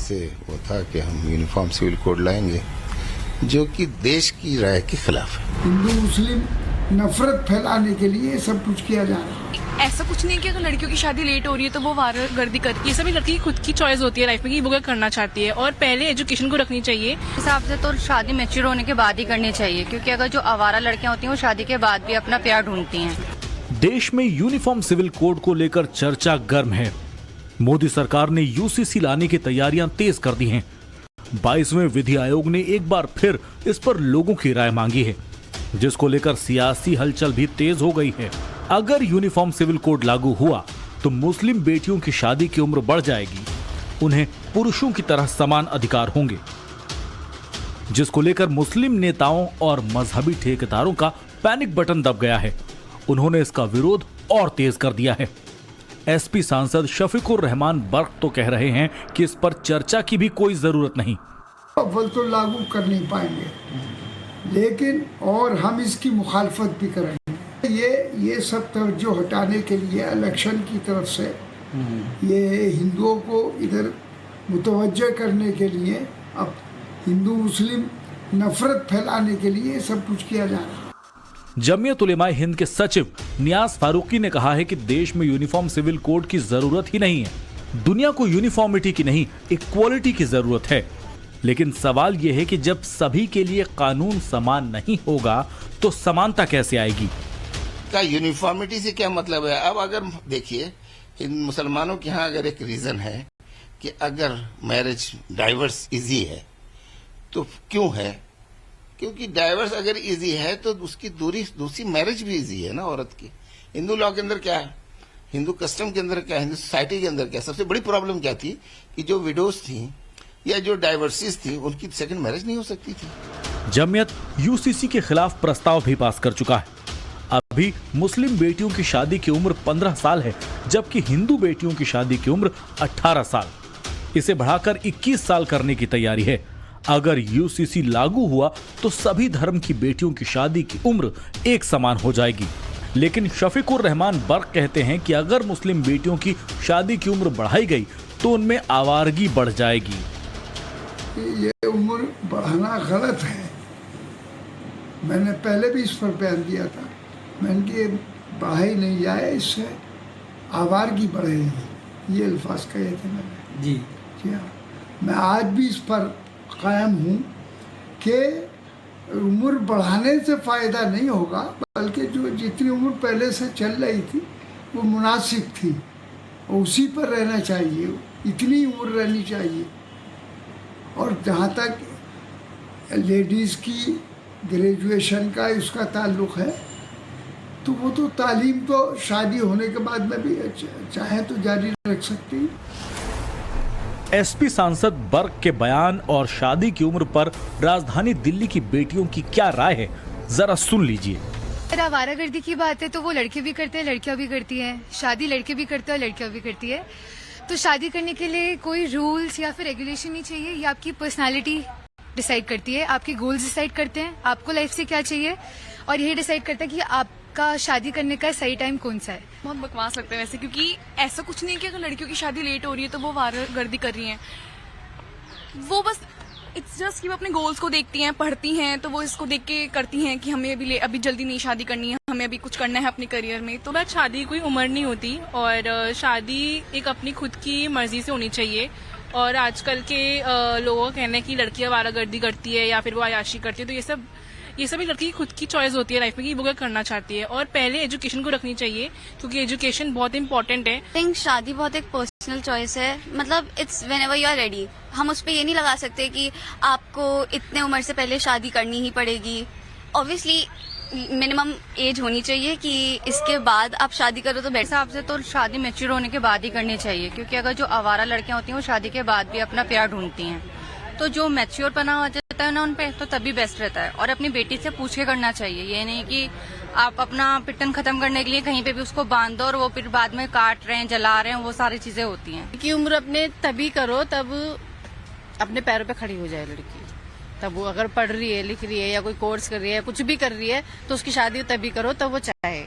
से वो था कि हम यूनिफॉर्म सिविल कोड लाएंगे जो कि देश की राय के खिलाफ है। हिंदू मुस्लिम नफरत फैलाने के लिए सब कुछ किया जा रहा है। ऐसा कुछ नहीं कि अगर लड़कियों की शादी लेट हो रही है तो वो वारगर्दी करती है। ये सभी लड़की की खुद की चॉइस होती है लाइफ में कि वो क्या करना चाहती है, और पहले एजुकेशन को रखनी चाहिए। हिसाब से तो शादी मैच्योर होने के बाद ही करनी चाहिए, क्योंकि अगर जो आवारा लड़कियां होती हैं वो शादी के बाद भी अपना प्यार ढूंढती हैं। देश में यूनिफॉर्म सिविल कोड को लेकर चर्चा गर्म है। मोदी सरकार ने यूसीसी लाने की तैयारियां तेज कर दी हैं। 22वें विधि आयोग ने एक बार फिर इस पर लोगों की राय मांगी है, जिसको लेकर सियासी हलचल भी तेज हो गई है। अगर यूनिफॉर्म सिविल कोड लागू हुआ तो मुस्लिम बेटियों की शादी की उम्र बढ़ जाएगी, उन्हें पुरुषों की तरह समान अधिकार होंगे, जिसको लेकर मुस्लिम नेताओं और मजहबी ठेकेदारों का पैनिक बटन दब गया है। उन्होंने इसका विरोध और तेज कर दिया है। एसपी सांसद शफीकुर रहमान बर्क तो कह रहे हैं कि इस पर चर्चा की भी कोई जरूरत नहीं। अव्वल तो लागू कर नहीं पाएंगे, लेकिन और हम इसकी मुखालफत भी करेंगे। ये सब तवज्जो हटाने के लिए इलेक्शन की तरफ से ये हिंदुओं को इधर मुतवज्जह करने के लिए, अब हिंदू मुस्लिम नफरत फैलाने के लिए सब कुछ किया जा रहा है। जमीयत उलेमाए हिंद के सचिव नियाज फारूकी ने कहा है कि देश में यूनिफॉर्म सिविल कोड की जरूरत ही नहीं है। दुनिया को यूनिफॉर्मिटी की नहीं, इक्वालिटी की जरूरत है। लेकिन सवाल यह है कि जब सभी के लिए कानून समान नहीं होगा तो समानता कैसे आएगी? का यूनिफॉर्मिटी से क्या मतलब है? अब अगर देखिए, इन मुसलमानों के यहाँ अगर एक रीजन है कि अगर मैरिज डाइवर्स इजी है तो क्यों है? क्योंकि डाइवर्स अगर इजी है तो उसकी दूसरी मैरिज भी इजी है ना औरत की। हिंदू लॉ के अंदर क्या है, हिंदू कस्टम के अंदर क्या है, हिंदू सोसाइटी के अंदर क्या? सबसे बड़ी प्रॉब्लम क्या थी कि जो विडोज थी या जो डाइवर्सिस थी उनकी सेकंड मैरिज नहीं हो सकती थी। जमीयत यूसीसी के खिलाफ प्रस्ताव भी पास कर चुका है। अभी मुस्लिम बेटियों की शादी की उम्र 15 साल है, जबकि हिंदू बेटियों की शादी की उम्र 18 साल। इसे बढ़ाकर 21 साल करने की तैयारी है। अगर यूसीसी लागू हुआ तो सभी धर्म की बेटियों की शादी की उम्र एक समान हो जाएगी। लेकिन शफीकुर रहमान बर्क कहते हैं कि अगर मुस्लिम बेटियों की शादी की उम्र बढ़ाई गई तो उनमें आवारगी बढ़ जाएगी। ये उम्र बढ़ाना गलत है। मैंने पहले भी इस पर बयान दिया था। मैंने कि बढ़ाई नहीं जाए, इससे आवारगी बढ़ेगी, ये अल्फाज कहे थे मैंने। जी हाँ, मैं आज भी इस पर कायम हूँ कि उम्र बढ़ाने से फ़ायदा नहीं होगा, बल्कि जो जितनी उम्र पहले से चल रही थी वो मुनासिब थी, उसी पर रहना चाहिए, इतनी उम्र रहनी चाहिए। और जहाँ तक लेडीज़ की ग्रेजुएशन का उसका ताल्लुक़ है तो वो तो तालीम तो शादी होने के बाद में भी चाहे तो जारी रख सकती है। एसपी सांसद बर्क के बयान और शादी की उम्र पर राजधानी दिल्ली की बेटियों की क्या राय है, जरा सुन लीजिए। अगर आवारागर्दी की बात है तो वो लड़के भी करते हैं, लड़कियां भी करती हैं। शादी लड़के भी करते हैं और लड़कियां भी करती है। तो शादी करने के लिए कोई रूल्स या फिर रेगुलेशन नहीं चाहिए। ये आपकी पर्सनालिटी डिसाइड करती है, आपके गोल्स डिसाइड करते हैं, आपको लाइफ से क्या चाहिए, और यही डिसाइड करता है कि आपका शादी करने का सही टाइम कौन सा है। बहुत बकवास लगता है वैसे, क्योंकि ऐसा कुछ नहीं कि अगर लड़कियों की शादी लेट हो रही है तो वो वारगर्दी कर रही हैं। वो बस इट्स जस्ट कि वो अपने गोल्स को देखती हैं, पढ़ती हैं, तो वो इसको देख के करती हैं कि हमें अभी जल्दी नहीं शादी करनी है, हमें अभी कुछ करना है अपने करियर में। तो बस शादी कोई उम्र नहीं होती, और शादी एक अपनी खुद की मर्जी से होनी चाहिए। और आजकल के लोगों का कहना है कि लड़कियां वारागर्दी करती है या फिर वो अय्याशी करती है, तो ये सब लड़की की खुद की चॉइस होती है लाइफ में कि वो क्या करना चाहती है। और पहले एजुकेशन को रखनी चाहिए, क्योंकि एजुकेशन बहुत इंपॉर्टेंट है। थिंक शादी बहुत एक पर्सनल चॉइस है, मतलब it's whenever you are ready. हम उस पर ये नहीं लगा सकते कि आपको इतने उम्र से पहले शादी करनी ही पड़ेगी। ऑब्वियसली मिनिमम एज होनी चाहिए कि इसके बाद आप शादी करो तो बेटर। हिसाब से तो शादी मैच्योर होने के बाद ही करनी चाहिए, क्योंकि अगर जो आवारा लड़कियां होती हैं वो शादी के बाद भी अपना प्यार ढूंढती हैं। तो जो मैच्योर पना हो जाता है ना उन पे, तो तभी बेस्ट रहता है। और अपनी बेटी से पूछ के करना चाहिए, ये नहीं कि आप अपना पिटन खत्म करने के लिए कहीं पे भी उसको बांध दो और वो फिर बाद में काट रहे हैं, जला रहे हैं, वो सारी चीजें होती हैं। की उम्र अपने तभी करो तब अपने पैरों पे खड़ी हो जाए लड़की। तब वो अगर पढ़ रही है, लिख रही है, या कोई कोर्स कर रही है, कुछ भी कर रही है, तो उसकी शादी तभी करो तब वो चाहे।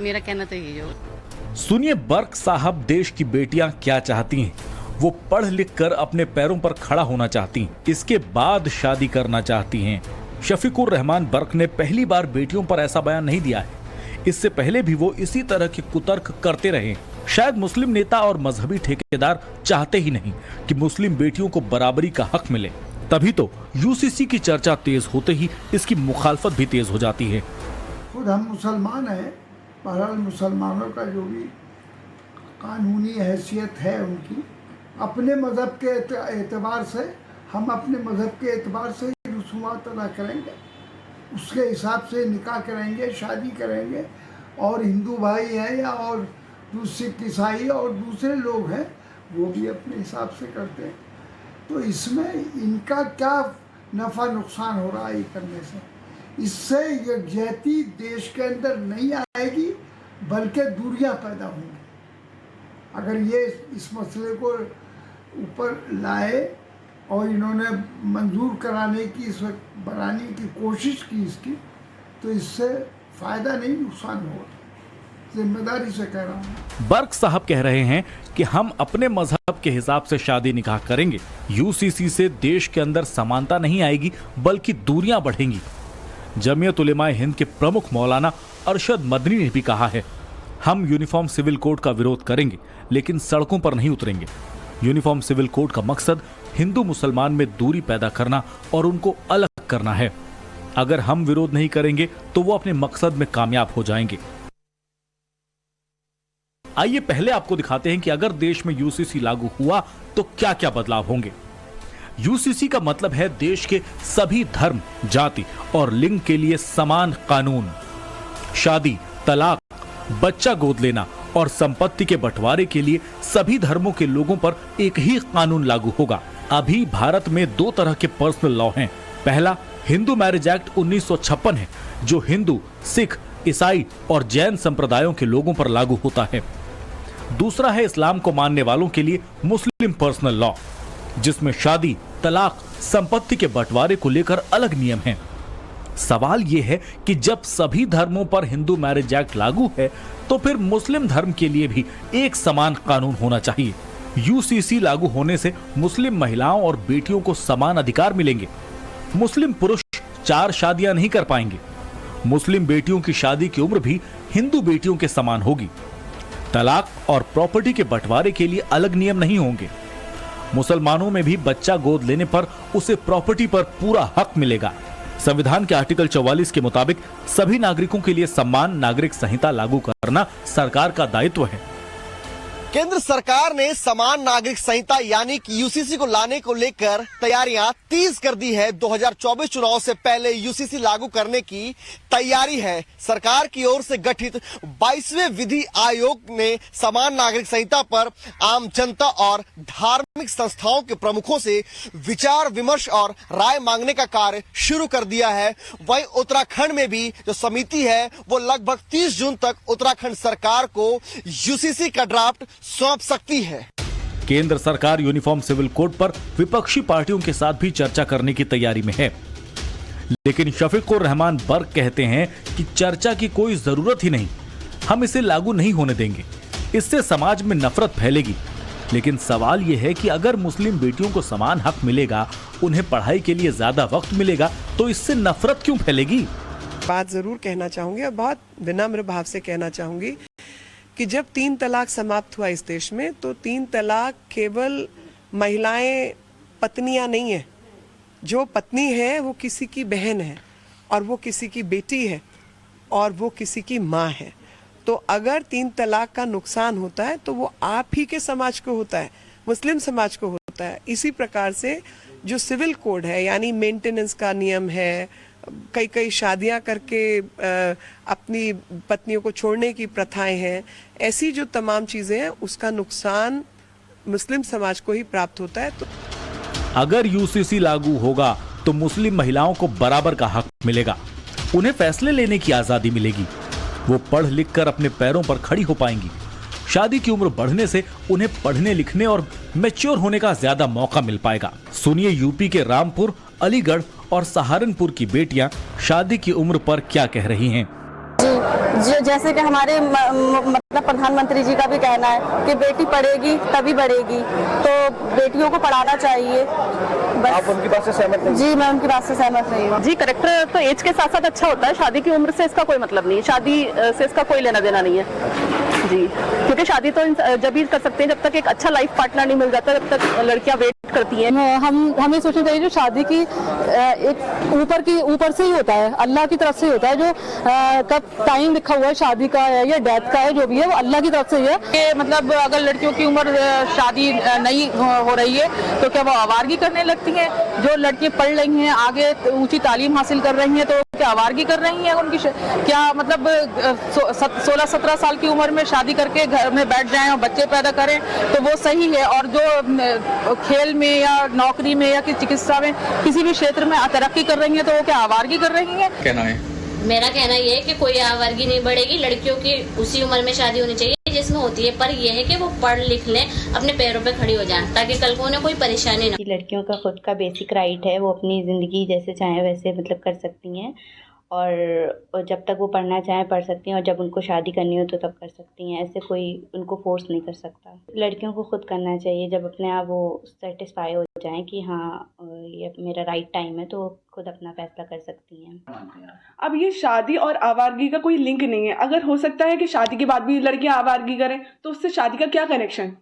मेरा कहना तो यही है। सुनिए बर्क साहब देश की बेटियां क्या चाहती हैं वो पढ़ लिख कर अपने पैरों पर खड़ा होना चाहती हैं, इसके बाद शादी करना चाहती हैं। शफीकुर रहमान बर्क ने पहली बार बेटियों पर ऐसा बयान नहीं दिया है। इससे पहले भी वो इसी तरह के कुतर्क करते रहे। शायद मुस्लिम नेता और मजहबी ठेकेदार चाहते ही नहीं कि मुस्लिम बेटियों को बराबरी का हक मिले, तभी तो यूसीसी की चर्चा तेज होते ही इसकी मुखालफत भी तेज हो जाती है। खुद हम मुसलमान हैं, बहरहाल मुसलमानों का जो भी कानूनी हैसियत है उनकी, अपने मज़हब के एतबार से हम अपने मज़हब के एतबार से रसूमात अदा करेंगे, उसके हिसाब से निकाह करेंगे, शादी करेंगे। और हिंदू भाई हैं या और सिख ईसाई और दूसरे लोग हैं, वो भी अपने हिसाब से करते हैं। तो इसमें इनका क्या नफ़ा नुकसान हो रहा है ये करने से? इससे यकजहती देश के अंदर नहीं आएगी, बल्कि दूरियां पैदा होंगी। अगर ये इस मसले को ऊपर लाए और इन्होंने मंजूर कराने की, इस वक्त बनाने की कोशिश की इसकी, तो इससे फ़ायदा नहीं नुकसान होगा। जिम्मेदारी से कह रहा हूँ। बर्क साहब कह रहे हैं कि हम अपने मजहब के हिसाब से शादी निकाह करेंगे। यूसीसी से देश के अंदर समानता नहीं आएगी, बल्कि दूरियां बढ़ेंगी। जमीयत उलेमाए हिंद के प्रमुख मौलाना अरशद मदनी ने भी कहा है, हम यूनिफॉर्म सिविल कोड का विरोध करेंगे, लेकिन सड़कों पर नहीं उतरेंगे। यूनिफॉर्म सिविल कोड का मकसद हिंदू मुसलमान में दूरी पैदा करना और उनको अलग करना है। अगर हम विरोध नहीं करेंगे तो वो अपने मकसद में कामयाब हो जाएंगे। आइए पहले आपको दिखाते हैं कि अगर देश में यूसीसी लागू हुआ तो क्या क्या बदलाव होंगे। यूसीसी का मतलब है देश के सभी धर्म, जाति और लिंग के लिए समान कानून। शादी, तलाक, बच्चा गोद लेना और संपत्ति के बंटवारे के लिए सभी धर्मों के लोगों पर एक ही कानून लागू होगा। अभी भारत में 2 तरह के पर्सनल लॉ हैं। पहला हिंदू मैरिज एक्ट 1956 है, जो हिंदू, सिख, ईसाई और जैन संप्रदायों के लोगों पर लागू होता है। दूसरा है इस्लाम को मानने वालों के लिए मुस्लिम पर्सनल लॉ, जिसमें शादी, तलाक, संपत्ति के बंटवारे को लेकर अलग नियम हैं। सवाल यह है कि जब सभी धर्मों पर हिंदू मैरिज एक्ट लागू है, तो फिर मुस्लिम धर्म के लिए भी एक समान कानून होना चाहिए। यूसीसी लागू होने से मुस्लिम महिलाओं और बेटियों को समान अधिकार मिलेंगे। मुस्लिम पुरुष 4 शादियां नहीं कर पाएंगे। मुस्लिम बेटियों की शादी की उम्र भी हिंदू बेटियों के समान होगी। तलाक और प्रॉपर्टी के बंटवारे के लिए अलग नियम नहीं होंगे। मुसलमानों में भी बच्चा गोद लेने पर उसे प्रॉपर्टी पर पूरा हक मिलेगा। संविधान के आर्टिकल 44 के मुताबिक सभी नागरिकों के लिए समान नागरिक संहिता लागू करना सरकार का दायित्व है। केंद्र सरकार ने समान नागरिक संहिता यानी कि यूसीसी को लाने को लेकर तैयारियां तेज कर दी है। 2024 चुनाव से पहले यूसीसी लागू करने की तैयारी है। सरकार की ओर से गठित 22वें विधि आयोग ने समान नागरिक संहिता पर आम जनता और धार्मिक संस्थाओं के प्रमुखों से विचार विमर्श और राय मांगने का कार्य शुरू कर दिया है। वहीं उत्तराखंड में भी जो समिति है वो लगभग 30 जून तक उत्तराखंड सरकार को यूसीसी का ड्राफ्ट सौंप सकती है। केंद्र सरकार यूनिफॉर्म सिविल कोड पर विपक्षी पार्टियों के साथ भी चर्चा करने की तैयारी में है, लेकिन शफीकुर रहमान बर्क कहते हैं कि चर्चा की कोई जरूरत ही नहीं, हम इसे लागू नहीं होने देंगे। इससे समाज में नफरत फैलेगी। लेकिन सवाल यह है कि अगर मुस्लिम बेटियों को समान हक मिलेगा, उन्हें पढ़ाई के लिए ज्यादा वक्त मिलेगा, तो इससे नफरत क्यों फैलेगी? बात जरूर कहना चाहूंगी और बहुत विनम्र भाव से कहना चाहूंगी कि जब 3 तलाक समाप्त हुआ इस देश में, तो 3 तलाक केवल महिलाएं पत्नियां नहीं है। जो पत्नी है वो किसी की बहन है, और वो किसी की बेटी है, और वो किसी की माँ है। तो अगर 3 तलाक का नुकसान होता है तो वो आप ही के समाज को होता है, मुस्लिम समाज को होता है। इसी प्रकार से जो सिविल कोड है, यानी मेंटेनेंस का नियम है, कई शादियां करके अपनी पत्नियों को छोड़ने की प्रथाएं हैं, ऐसी जो तमाम चीजें हैं, उसका नुकसान मुस्लिम समाज को ही प्राप्त होता है। तो अगर यूसीसी लागू होगा तो मुस्लिम महिलाओं को बराबर का हक मिलेगा, उन्हें फैसले लेने की आजादी मिलेगी, वो पढ़ लिख कर अपने पैरों पर खड़ी हो पाएंगी। शादी की उम्र बढ़ने से उन्हें पढ़ने लिखने और मैच्योर होने का ज्यादा मौका मिल पाएगा। सुनिए यूपी के रामपुर, अलीगढ़ और सहारनपुर की बेटियां शादी की उम्र पर क्या कह रही हैं। जैसे कि हमारे मतलब प्रधानमंत्री जी का भी कहना है कि बेटी पढ़ेगी तभी बढ़ेगी, तो बेटियों को पढ़ाना चाहिए। बस। आप उनकी बात से सहमत नहीं? जी, मैं उनकी बात से सहमत नहीं हूँ। जी, करेक्टर तो एज के साथ साथ अच्छा होता है, शादी की उम्र से इसका कोई मतलब नहीं है, शादी से इसका कोई लेना देना नहीं है जी, क्योंकि शादी तो जब भी कर सकते हैं जब तक एक अच्छा लाइफ पार्टनर नहीं मिल जाता, जब तक लड़कियां वेट करती हैं। हमें सोचना चाहिए जो शादी की एक ऊपर से ही होता है, अल्लाह की तरफ से ही होता है। जो कब टाइम लिखा हुआ है शादी का है या डेथ का है, जो भी है वो अल्लाह की तरफ से ही है। कि मतलब अगर लड़कियों की उम्र शादी नहीं हो रही है तो क्या वो आवारगी करने लगती हैं? जो लड़कियां पढ़ रही हैं, आगे ऊंची तालीम हासिल कर रही हैं, तो क्या आवारगी कर रही हैं? उनकी क्या मतलब 16-17 साल की उम्र में शादी करके घर में बैठ जाएं और बच्चे पैदा करें तो वो सही है? और जो खेल में या नौकरी में या चिकित्सा में किसी भी क्षेत्र में तरक्की कर रही हैं तो वो क्या आवारगी कर रही हैं? कहना है, मेरा कहना ये है कि कोई आवारगी नहीं बढ़ेगी, लड़कियों की उसी उम्र में शादी होनी चाहिए जिसमें होती है, पर यह है कि वो पढ़ लिख लें, अपने पैरों पे खड़ी हो जाएं, ताकि कल को उन्हें कोई परेशानी ना। लड़कियों का खुद का बेसिक राइट है, वो अपनी ज़िंदगी जैसे चाहें वैसे मतलब कर सकती हैं, और जब तक वो पढ़ना चाहें पढ़ सकती हैं, और जब उनको शादी करनी हो तो तब कर सकती हैं, ऐसे कोई उनको फोर्स नहीं कर सकता। लड़कियों को खुद करना चाहिए, जब अपने आप वो सेटिस्फाई हो जाएं कि हाँ ये मेरा राइट टाइम है, तो खुद अपना फैसला कर सकती हैं। अब ये शादी और आवारगी का कोई लिंक नहीं है। अगर हो सकता है कि शादी के बाद भी लड़कियां आवारगी करें तो उससे शादी का क्या कनेक्शन?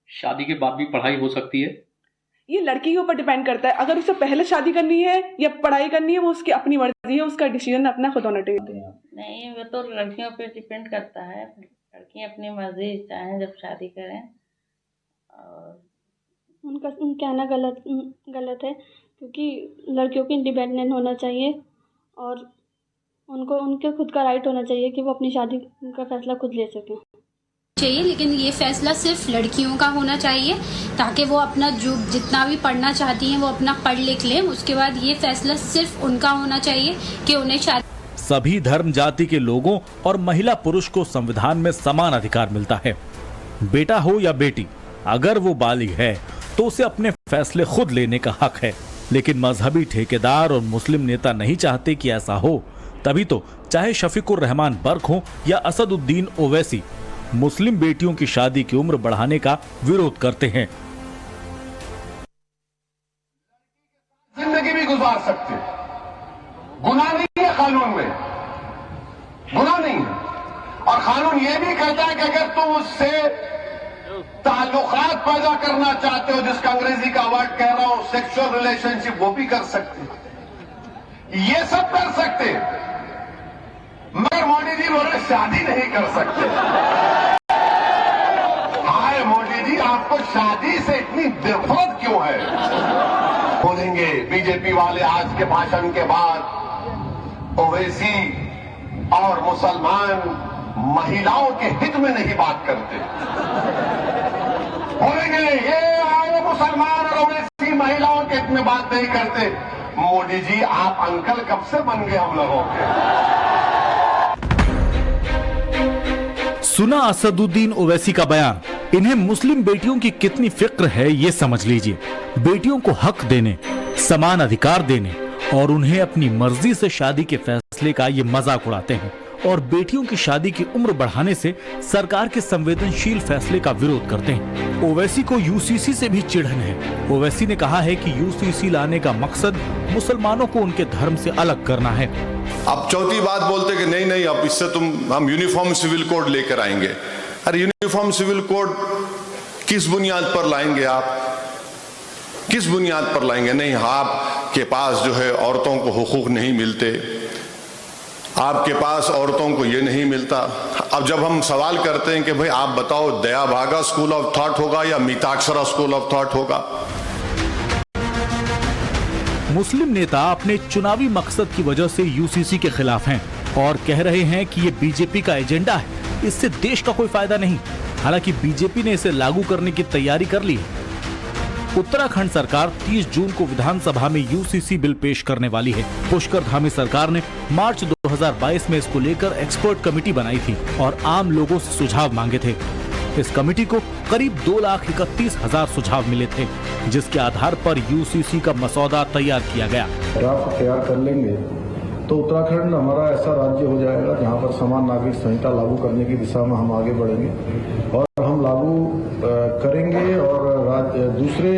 शादी के बाद भी पढ़ाई हो सकती है, ये लड़की के ऊपर डिपेंड करता है। अगर उसे पहले शादी करनी है या पढ़ाई करनी है, वो उसकी अपनी मर्जी है, उसका डिसीजन अपना खुद होना चाहिए। नहीं, वो तो लड़कियों पे डिपेंड करता है, लड़कियां अपनी मर्जी चाहें जब शादी करें। और उनका कहना गलत है, क्योंकि लड़कियों को इंडिपेंडेंट होना चाहिए और उनको उनके खुद का राइट होना चाहिए कि वो अपनी शादी का फैसला खुद ले सकें चाहिए। लेकिन ये फैसला सिर्फ लड़कियों का होना चाहिए, ताकि वो अपना जो जितना भी पढ़ना चाहती हैं वो अपना पढ़ लिख लें। उसके बाद ये फैसला सिर्फ उनका होना चाहिए कि उन्हें शादी। सभी धर्म जाति के लोगों और महिला पुरुष को संविधान में समान अधिकार मिलता है। बेटा हो या बेटी, अगर वो बालिग है तो उसे अपने फैसले खुद लेने का हक है। लेकिन मजहबी ठेकेदार और मुस्लिम नेता नहीं चाहते कि ऐसा हो, तभी तो चाहे शफीकुर रहमान बर्क हो या असदुद्दीन ओवैसी मुस्लिम बेटियों की शादी की उम्र बढ़ाने का विरोध करते हैं। जिंदगी भी गुजार सकते, गुनाह नहीं है कानून में, गुनाह नहीं है। और कानून ये भी कहता है कि अगर तुम उससे ताल्लुकात पैदा करना चाहते हो, जिसका अंग्रेजी का वर्ड कह रहा हूं सेक्सुअल रिलेशनशिप, वो भी कर सकते, ये सब कर सकते, मगर मोदी जी बोले शादी नहीं कर सकते। हाय मोदी जी, आपको शादी से इतनी नफरत क्यों है? बोलेंगे बीजेपी वाले आज के भाषण के बाद ओवैसी और मुसलमान महिलाओं के हित में नहीं बात करते। बोलेंगे ये मुसलमान और ओवैसी महिलाओं के हित में बात नहीं करते। मोदी जी, आप अंकल कब से बन गए हम लोगों के? सुना असदुद्दीन ओवैसी का बयान। इन्हें मुस्लिम बेटियों की कितनी फिक्र है ये समझ लीजिए। बेटियों को हक देने, समान अधिकार देने और उन्हें अपनी मर्जी से शादी के फैसले का ये मजाक उड़ाते हैं, और बेटियों की शादी की उम्र बढ़ाने से सरकार के संवेदनशील फैसले का विरोध करते हैं। ओवैसी को यूसीसी से भी चिढ़न है। ओवैसी ने कहा है कि यूसीसी लाने का मकसद मुसलमानों को उनके धर्म से अलग करना है। अब चौथी बात बोलते कि नहीं अब इससे हम यूनिफॉर्म सिविल कोड लेकर आएंगे। अरे यूनिफॉर्म सिविल कोड किस बुनियाद पर लाएंगे आप? किस बुनियाद पर लाएंगे? नहीं, आपके पास जो है औरतों को हुकूक नहीं मिलते, आपके पास औरतों को ये नहीं मिलता। अब जब हम सवाल करते हैं कि भाई आप बताओ, दया भागा स्कूल ऑफ थॉट होगा या मिताक्षरा स्कूल ऑफ थॉट होगा? मुस्लिम नेता अपने चुनावी मकसद की वजह से यूसीसी के खिलाफ हैं और कह रहे हैं कि ये बीजेपी का एजेंडा है, इससे देश का कोई फायदा नहीं। हालांकि बीजेपी ने इसे लागू करने की तैयारी कर ली है। उत्तराखंड सरकार 30 जून को विधानसभा में यूसीसी बिल पेश करने वाली है। पुष्कर धामी सरकार ने मार्च 2022 में इसको लेकर एक्सपर्ट कमेटी बनाई थी और आम लोगों से सुझाव मांगे थे। इस कमेटी को करीब 2,31,000 सुझाव मिले थे, जिसके आधार पर यूसीसी का मसौदा तैयार किया गया। ड्राफ्ट तैयार कर लेंगे तो उत्तराखंड हमारा ऐसा राज्य हो जाएगा जहां पर समान नागरिक संहिता लागू करने की दिशा में हम आगे बढ़ेंगे और हम लागू करेंगे। और दूसरे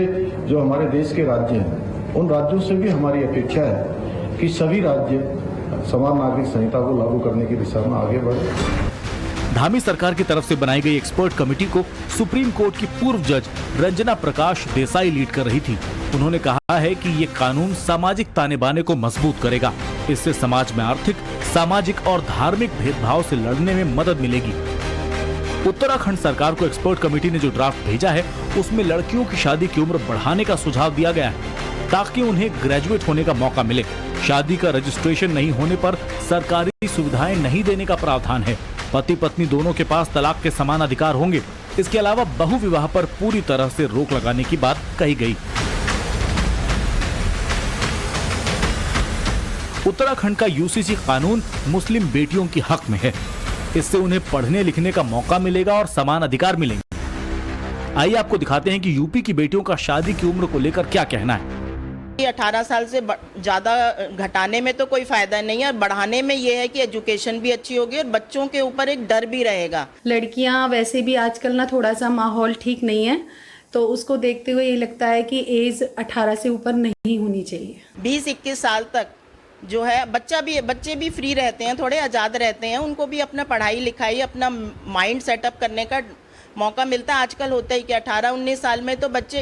जो हमारे देश के राज्य हैं उन राज्यों से भी हमारी अपेक्षा है कि सभी राज्य समान नागरिक संहिता को लागू करने की दिशा में आगे बढ़े। धामी सरकार की तरफ से बनाई गई एक्सपर्ट कमेटी को सुप्रीम कोर्ट की पूर्व जज रंजना प्रकाश देसाई लीड कर रही थी। उन्होंने कहा है कि ये कानून सामाजिक ताने बाने को मजबूत करेगा। इससे समाज में आर्थिक, सामाजिक और धार्मिक भेदभाव से लड़ने में मदद मिलेगी। उत्तराखंड सरकार को एक्सपर्ट कमेटी ने जो ड्राफ्ट भेजा है उसमें लड़कियों की शादी की उम्र बढ़ाने का सुझाव दिया गया है ताकि उन्हें ग्रेजुएट होने का मौका मिले। शादी का रजिस्ट्रेशन नहीं होने पर सरकारी सुविधाएं नहीं देने का प्रावधान है। पति पत्नी दोनों के पास तलाक के समान अधिकार होंगे। इसके अलावा बहु विवाह पर पूरी तरह से रोक लगाने की बात कही गई। उत्तराखंड का यूसीसी कानून मुस्लिम बेटियों की हक में है। इससे उन्हें पढ़ने लिखने का मौका मिलेगा और समान अधिकार मिलेंगे। आइए आपको दिखाते हैं कि यूपी की बेटियों का शादी की उम्र को लेकर क्या कहना है। 18 साल से ज़्यादा घटाने में तो कोई फायदा नहीं है, बढ़ाने में ये है कि एजुकेशन भी अच्छी होगी और बच्चों के ऊपर एक डर भी रहेगा। लड़कियां वैसे भी आजकल ना थोड़ा सा माहौल ठीक नहीं है, तो उसको देखते हुए ये लगता है कि एज 18 से ऊपर नहीं होनी चाहिए। 20-21 साल तक जो है बच्चे भी फ्री रहते हैं, थोड़े आज़ाद रहते हैं, उनको भी अपना पढ़ाई लिखाई अपना माइंड सेटअप करने का मौका मिलता है। आजकल होता है कि 18-19 साल में तो बच्चे